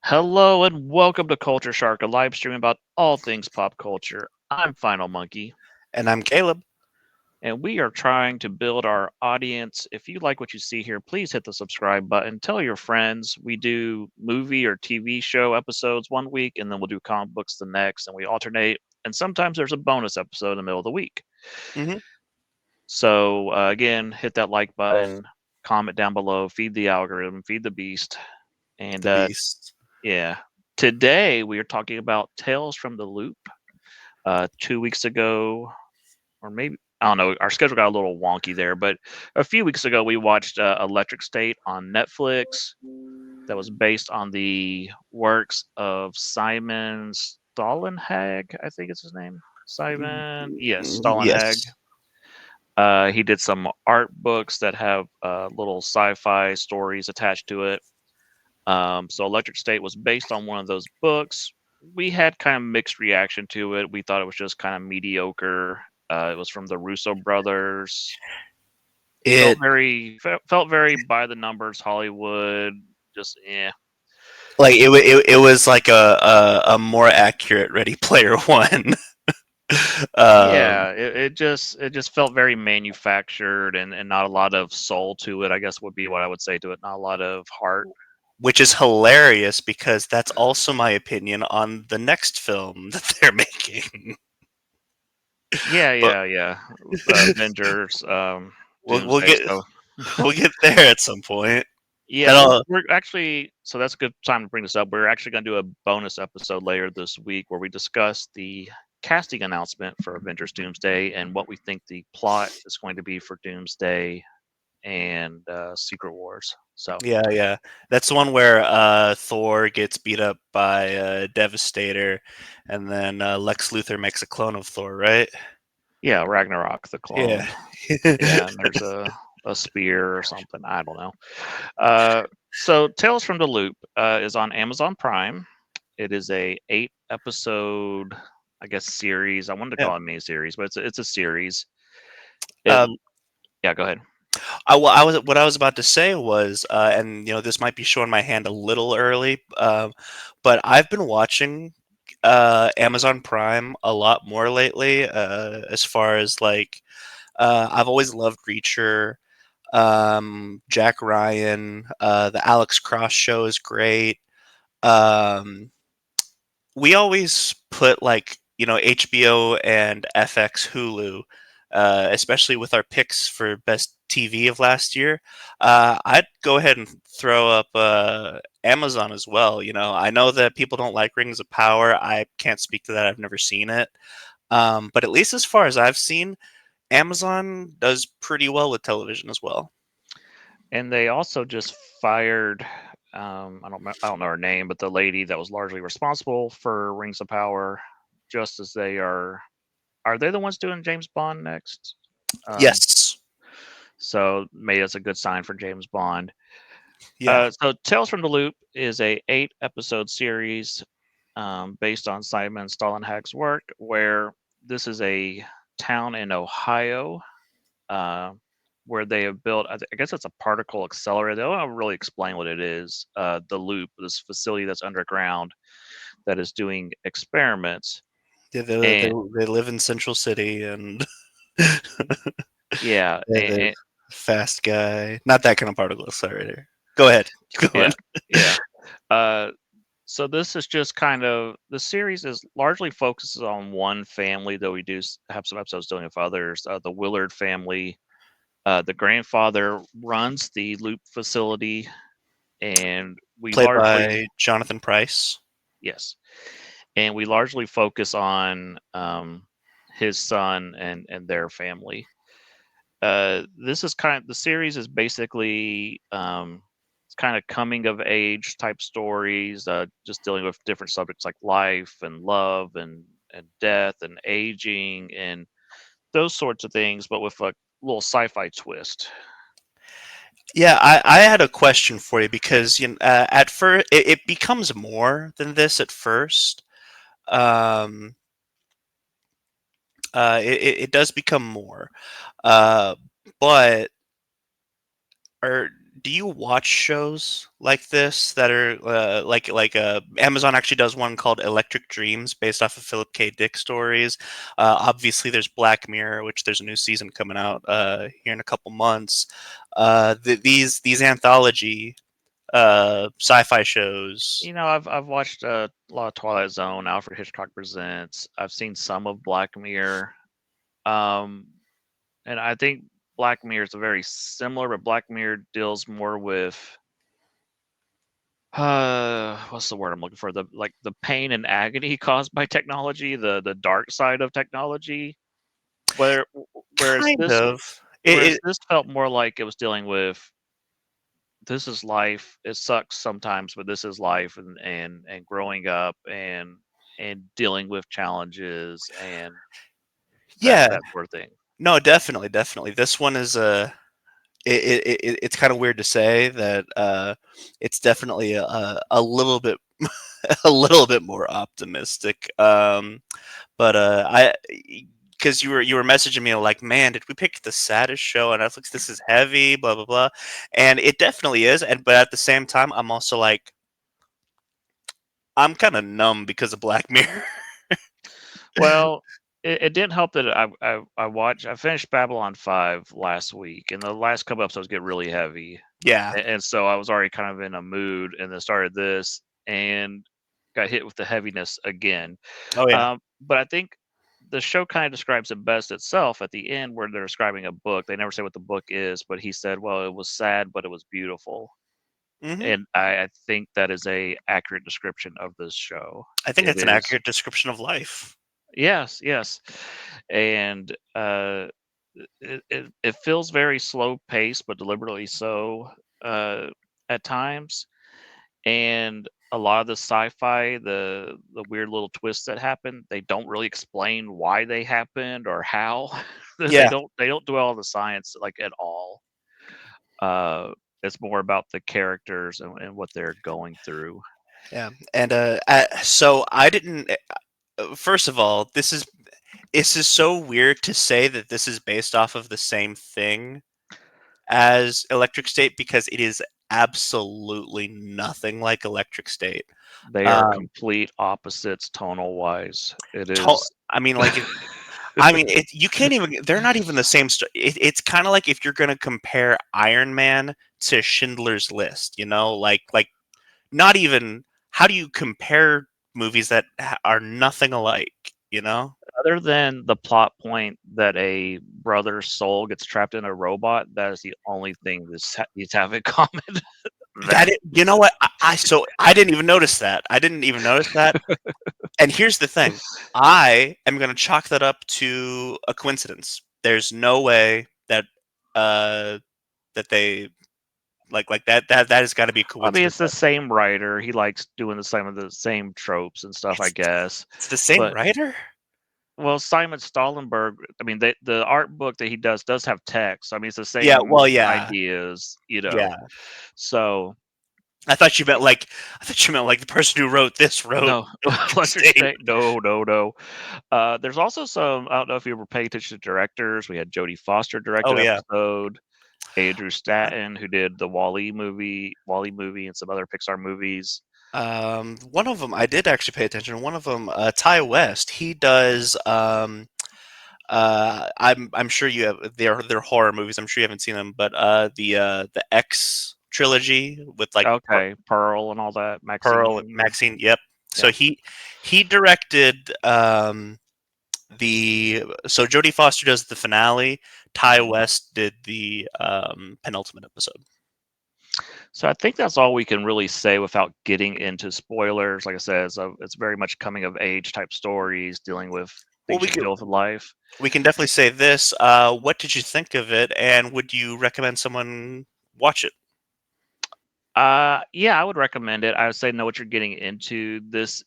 Hello and welcome to Culture Shark, a live stream about all things pop culture. I'm Final Monkey, And I'm Caleb. and we are trying to build our audience. If you like what you see here, please hit the subscribe button. Tell your friends. We do movie or TV show episodes one week, and then we'll do comic books the next, and we alternate. And sometimes there's a bonus episode in the middle of the week. hmm So, again, hit that like button, comment down below, feed the algorithm, feed the beast. And The Beast. yeah, today we are talking about Tales from the Loop. 2 weeks ago, or maybe I don't know. Our schedule got a little wonky there, but a few weeks ago we watched Electric State on Netflix. That was based on the works of Simon Stollenhag. I think it's his name. Simon, yes, Stollenhag. Yes. He did some art books that have little sci-fi stories attached to it. So Electric State was based on one of those books. We had kind of mixed reaction to it. We thought it was just kind of mediocre. It was from the Russo brothers. Felt It felt very by the numbers Hollywood. Just it was like a more accurate Ready Player One. um, yeah. It just felt very manufactured and not a lot of soul to it. I guess would be what I would say to it. Not a lot of heart. which is hilarious because that's also my opinion on the next film that they're making. Yeah, But yeah, yeah. Avengers, we'll Doomsday get stuff. we'll get there at some point. Yeah, And we're I'll, we're actually so that's a good time to bring this up. We're actually going to do a bonus episode later this week where we discuss the casting announcement for Avengers Doomsday and what we think the plot is going to be for Doomsday and Secret Wars. So, yeah, that's the one where Thor gets beat up by Devastator, and then Lex Luthor makes a clone of Thor, right? yeah, Ragnarok the Yeah. clone. Yeah, and there's a spear or something. I don't know. So Tales from the Loop is on Amazon Prime. It is a 8 episode, I guess, series. I wanted to Yeah. call it mini series, but it's a series. It Uh, Yeah, go ahead. I was what I was about to say was, and this might be showing my hand a little early, but I've been watching Amazon Prime a lot more lately. As far as like, I've always loved Reacher, Jack Ryan, the Alex Cross show is great. Um, we always put like HBO and FX Hulu, especially with our picks for best TV of last year. I'd go ahead and throw up Amazon as well. I know that people don't like Rings of Power. I can't speak to that. I've never seen it. But at least as far as I've seen, Amazon does pretty well with television as well. And they also just fired. I don't know her name, but the lady that was largely responsible for Rings of Power, just as they are they the ones doing James Bond next? Um, Yes. so maybe that's a good sign for James Bond. Yeah. So Tales from the Loop is a 8 episode series based on Simon Stollenhag's work, where this is a town in Ohio uh, where they have built. I guess it's a particle accelerator. They don't really explain what it is. The Loop, this facility that's underground that is doing experiments, Yeah, and they live in Central City and yeah, the fast guy. Not that kind of particle accelerator. Go ahead. Keep going. yeah, yeah. Uh, so this is just kind of the series is largely focuses on one family, though we do have some episodes dealing with others. The Willard family. The grandfather runs the Loop facility, and we Played largely by Jonathan Price. yes, and we largely focus on his son and their family. This is kind of the series is basically it's kind of coming of age type stories, just dealing with different subjects like life and love and death and aging and those sorts of things, but with a little sci-fi twist. Yeah, I had a question for you because at first it becomes more than this at first. Um, it does become more, uh, but or do you watch shows like this that are Amazon actually does one called Electric Dreams based off of Philip K. Dick stories. Obviously, there's Black Mirror, which there's a new season coming out here in a couple months. These anthology sci-fi shows. I've watched a lot of Twilight Zone, Alfred Hitchcock Presents. I've seen some of Black Mirror, um, and I think Black Mirror is very similar, but Black Mirror deals more with what's the word I'm looking for? The pain and agony caused by technology, the dark side of technology. Where whereas Kind this of. whereas this felt more like it was dealing with this is life. It sucks sometimes, but this is life, and growing up and dealing with challenges and that Yeah. that sort of thing. No, definitely, definitely. This one is it's kind of weird to say that it's definitely a little bit a little bit more optimistic. But I because you were messaging me like, man, did we pick the saddest show on Netflix? This is heavy, blah blah blah, and it definitely is. And but at the same time, I'm also like, I'm kind of numb because of Black Mirror. Well, it didn't help that I finished Babylon 5 last week, and the last couple episodes get really heavy, Yeah. and so I was already kind of in a mood, and then started this and got hit with the heaviness again. Oh yeah. But I think the show kind of describes it best itself at the end, where they're describing a book. They never say what the book is, but he said, "Well, it was sad, but it was beautiful." Hmm. And I think that is a accurate description of this show. I think It that's an is, accurate description of life. yes, yes, and it feels very slow paced, but deliberately so uh, at times. And a lot of the sci-fi, the weird little twists that happen, they don't really explain why they happened or how. they Yeah. don't they don't dwell on the science like at all. Uh, it's more about the characters and what they're going through. Yeah. And so I didn't. First of all, this is so weird to say that this is based off of the same thing as Electric State because it is absolutely nothing like Electric State. They are Um, complete opposites tonal wise. It to- is. I mean, like, I mean, you can't even. They're not even the same. It's kind of like if you're going to compare Iron Man to Schindler's List. Like not even. How do you compare movies that are nothing alike? You know. Other than the plot point that a brother's soul gets trapped in a robot, that is the only thing these have in common. That You know what? So I didn't even notice that. I didn't even notice that. And here's the thing. I am going to chalk that up to a coincidence. There's no way that uh that they like that has got to be a I mean, coincidence. it's the same writer. He likes doing the same tropes and stuff, I It's guess. it's the same But writer? well, Simon Stollenberg. I mean, the art book that he does have text. I mean, it's the Yeah, same well, yeah. ideas. Yeah. So I thought you meant like the person who wrote this wrote no, Electric Electric State. State. No, no, no. There's also some. I don't know if you were paying attention to directors. We had Jodie Foster Oh directed yeah. episode. Andrew Uh, Stanton, who did the Wall-E movie, and some other Pixar movies. One of them I did actually pay attention. One of them, Ty West, he does. I'm sure you have. They're horror movies. I'm sure you haven't seen them, but the X trilogy with like Okay, Pearl and all that. Pearl, Maxine. Maxine. Yep. So Yeah. he directed the so Jodie Foster does the finale. Ty Mhm. West did the penultimate episode. So I think that's all we can really say without getting into spoilers. Like I said, it's very much coming of age type stories dealing with Well, things you deal with in life. we can definitely say this. What did you think of it, and would you recommend someone watch it? Yeah, I would recommend it. I would say know what you're getting into. This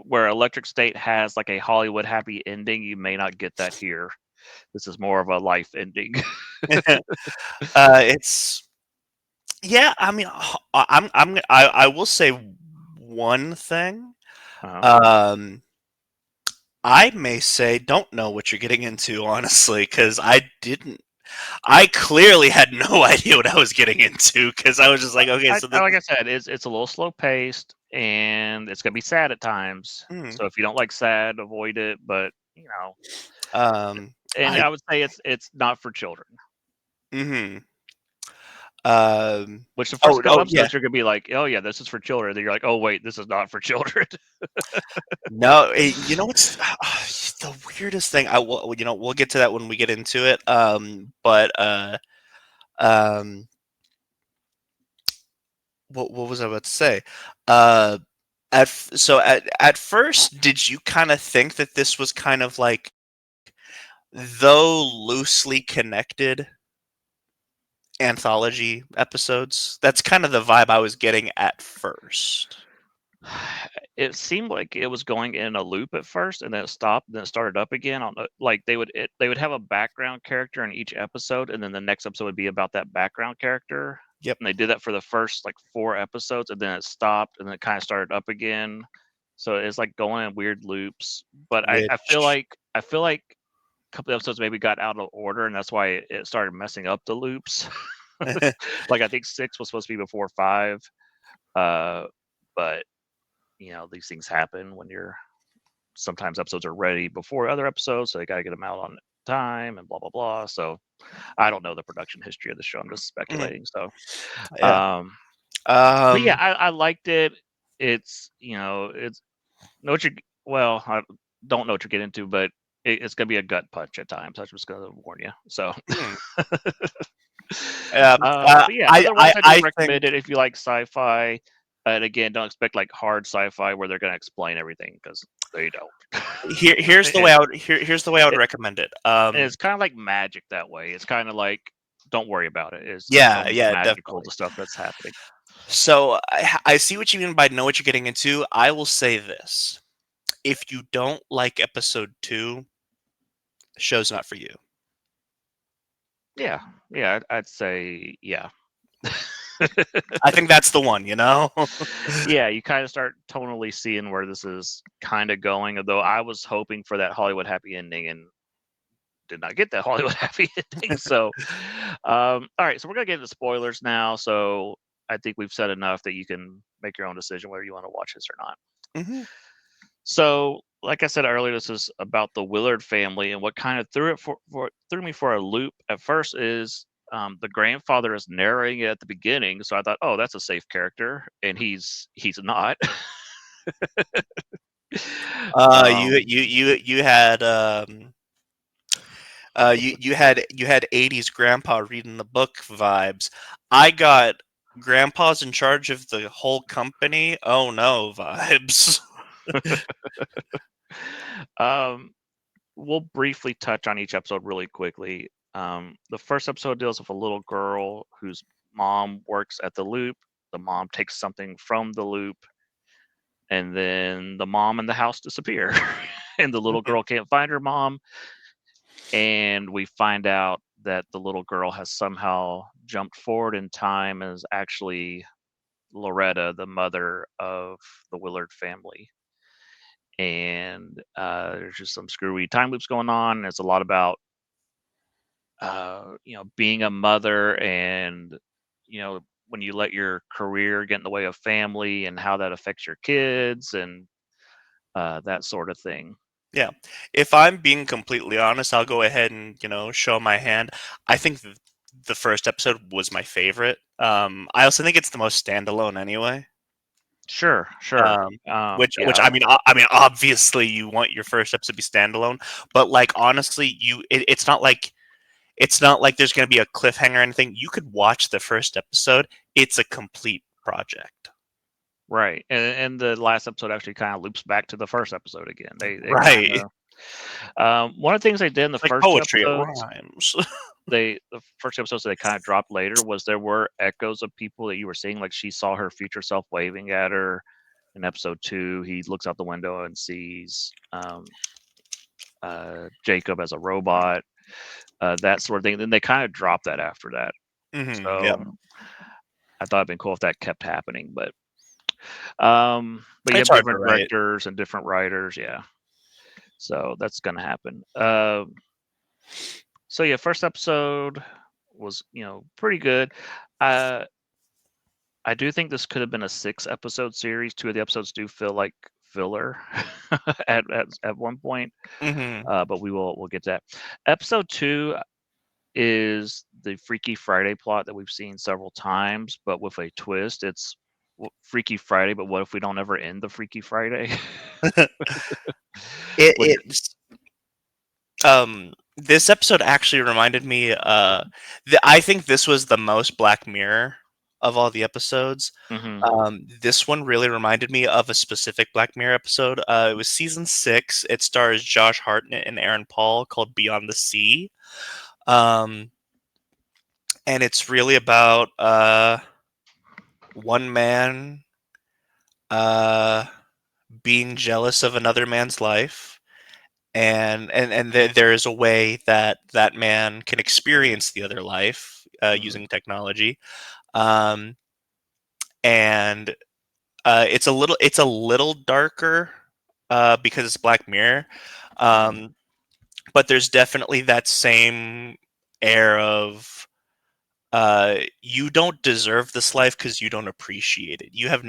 where Electric State has like a Hollywood happy ending, you may not get that here. This is more of a life ending. It's yeah. I mean, I will say one thing. uh Um, I may say don't know what you're getting into, honestly, because I didn't. I clearly had no idea what I was getting into because I was just like, okay, so this Like is. I said, it's a little slow paced and it's gonna be sad at times. Mm, So if you don't like sad, avoid it. But um, and I. I would say it's not for children. Mm-hmm. Um, Which the oh, first couple oh yeah. episodes you're gonna be like, oh yeah, this is for children. Then you're like, oh wait, this is not for children. No, you know what's the weirdest thing? I will, we'll get to that when we get into it. But um, what was I about to say? Uh, at first, did you kind of think that this was kind of like, though loosely connected anthology episodes? That's kind of the vibe I was getting at first. It seemed like it was going in a loop at first, and then it stopped, then it started up again. On like they would have a background character in each episode, and then the next episode would be about that background character. Yep. And they did that for the first like 4 episodes, and then it stopped, and then it kind of started up again. So it's like going in weird loops. But Which. I feel like a couple episodes maybe got out of order, and that's why it started messing up the loops. Like I think 6 was supposed to be before 5, but these things happen when you're sometimes episodes are ready before other episodes, so they got to get them out on time and blah blah blah. So I don't know the production history of the show. I'm just Mhm. speculating. So, Yeah. but yeah, Um, I liked it. It's know what you well, I don't know what you're getting into, but it's gonna be a gut punch at times. I'm just gonna warn you. So, hmm. Uh, but yeah, I, otherwise I, I do I think recommend it if you like sci-fi. And again, don't expect like hard sci-fi where they're gonna explain everything because they don't. here's the way it, I would here's the way I would it, recommend it. it's kind of like magic that way. It's kind of like don't worry about it. It's Yeah, almost yeah, magical definitely. the stuff that's happening. So I see what you mean by know what you're getting into. I will say this: if you don't like episode 2, the show's not for you. Yeah, yeah, I'd say yeah. I think that's the one. Yeah, you kind of start tonally seeing where this is kind of going. Although I was hoping for that Hollywood happy ending and did not get that Hollywood happy ending. So, all right, so we're gonna get into spoilers now. So I think we've said enough that you can make your own decision whether you want to watch this or not. Hmm. So, like I said earlier, this is about the Willard family, and what kind of threw me for a loop at first is the grandfather is narrating it at the beginning. So I thought, oh, that's a safe character, and he's not. You had you had 80s grandpa reading the book vibes. I got grandpa's in charge of the whole company. Oh no vibes. um, we'll briefly touch on each episode really quickly. The first episode deals with a little girl whose mom works at the loop. The mom takes something from the loop, and then the mom and the house disappear. And the little girl can't find her mom. And we find out that the little girl has somehow jumped forward in time and is actually Loretta, the mother of the Willard family. And there's just some screwy time loops going on. It's a lot about being a mother and when you let your career get in the way of family and how that affects your kids and that sort of thing. Yeah. If I'm being completely honest, I'll go ahead and, show my hand. I think the first episode was my favorite. I also think it's the most standalone anyway. Sure, sure. Which Yeah, obviously you want your first episode to be standalone, but like honestly, it's not like there's going to be a cliffhanger or anything. You could watch the first episode. It's a complete project. right. And the last episode actually kind of loops back to the first episode again. They kind Right. of one of the things they did in the It's like first two poetry. It episodes, rhymes. the first episodes they kind of dropped later was there were echoes of people that you were seeing, like she saw her future self waving at her in episode 2. He looks out the window and sees Jacob as a robot, that sort of thing. Then they kind of dropped that after that. Yeah. So I thought it'd been cool if that kept happening, but you It's have hard to different write. directors and different writers, yeah. So that's gonna happen. So yeah, first episode was pretty good. Uh, I do think this could have been a 6-episode series. 2 of the episodes do feel like filler at one point, Hmm. but we'll get to that. Episode 2 is the Freaky Friday plot that we've seen several times, but with a twist. It's Freaky Friday, but what if we don't ever end the Freaky Friday? What do you It's this episode actually reminded me. I think this was the most Black Mirror of all the episodes. Mhm. This one really reminded me of a specific Black Mirror episode. It was season 6. It stars Josh Hartnett and Aaron Paul, called Beyond the Sea. Um, and it's really about one man uh, being jealous of another man's life, and there is a way that that man can experience the other life Mhm. using technology. Um, and it's a little darker because it's Black Mirror, Mhm. um, but there's definitely that same air of you don't deserve this life because you don't appreciate it. You have